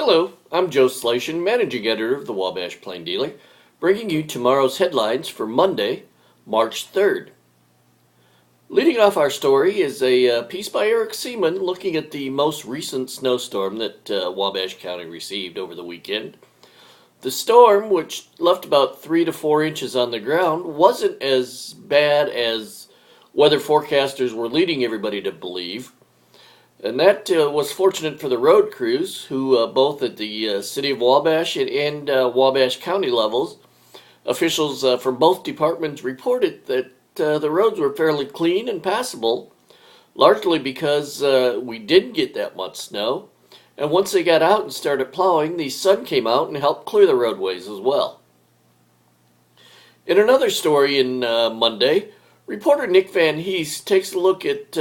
Hello, I'm Joe Slation, Managing Editor of the Wabash Plain Dealer, bringing you tomorrow's headlines for Monday, March 3rd. Leading off our story is a piece by Eric Seaman looking at the most recent snowstorm that Wabash County received over the weekend. The storm, which left about 3 to 4 inches on the ground, wasn't as bad as weather forecasters were leading everybody to believe. And that was fortunate for the road crews, who both at the City of Wabash and Wabash County levels, officials from both departments reported that the roads were fairly clean and passable, largely because we didn't get that much snow. And once they got out and started plowing, the sun came out and helped clear the roadways as well. In another story in Monday, reporter Nick Van Hees takes a look at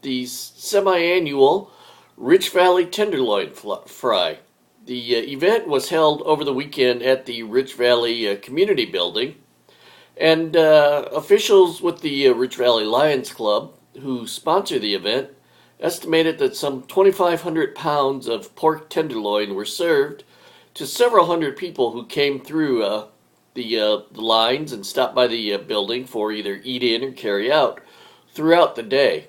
the semi-annual Rich Valley Tenderloin Fry. The event was held over the weekend at the Rich Valley Community Building, and officials with the Rich Valley Lions Club, who sponsor the event, estimated that some 2,500 pounds of pork tenderloin were served to several hundred people who came through the lines and stopped by the building for either eat in or carry out throughout the day.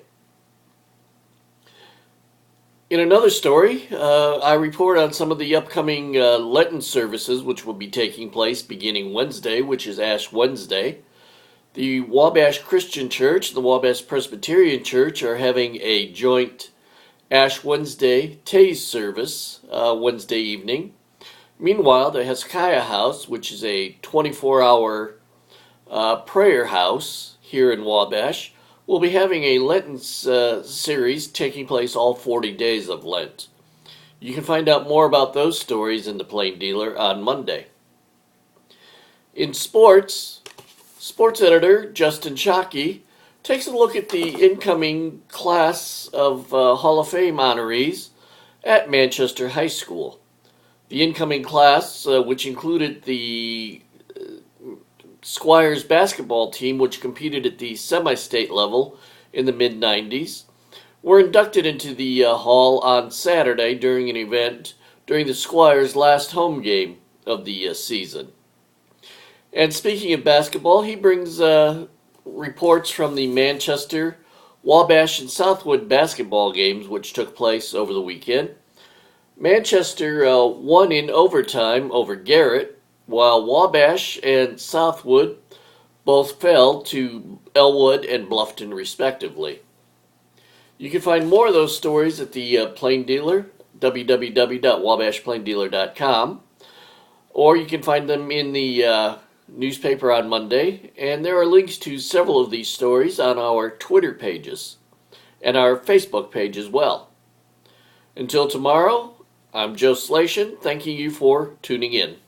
In another story, I report on some of the upcoming Lenten services which will be taking place beginning Wednesday, which is Ash Wednesday. The Wabash Christian Church and the Wabash Presbyterian Church are having a joint Ash Wednesday Taze service Wednesday evening. Meanwhile, the Hezekiah House, which is a 24-hour prayer house here in Wabash, will be having a Lenten series taking place all 40 days of Lent. You can find out more about those stories in the Plain Dealer on Monday. In sports editor Justin Shockey takes a look at the incoming class of Hall of Fame honorees at Manchester High School. The incoming class, which included the Squires basketball team, which competed at the semi-state level in the mid-90s, were inducted into the hall on Saturday during an event during the Squires' last home game of the season. And speaking of basketball, he brings reports from the Manchester, Wabash, and Southwood basketball games which took place over the weekend. Manchester won in overtime over Garrett, while Wabash and Southwood both fell to Elwood and Bluffton respectively. You can find more of those stories at the Plain Dealer, www.wabashplaindealer.com, or you can find them in the newspaper on Monday, and there are links to several of these stories on our Twitter pages and our Facebook page as well. Until tomorrow, I'm Joe Slation, thanking you for tuning in.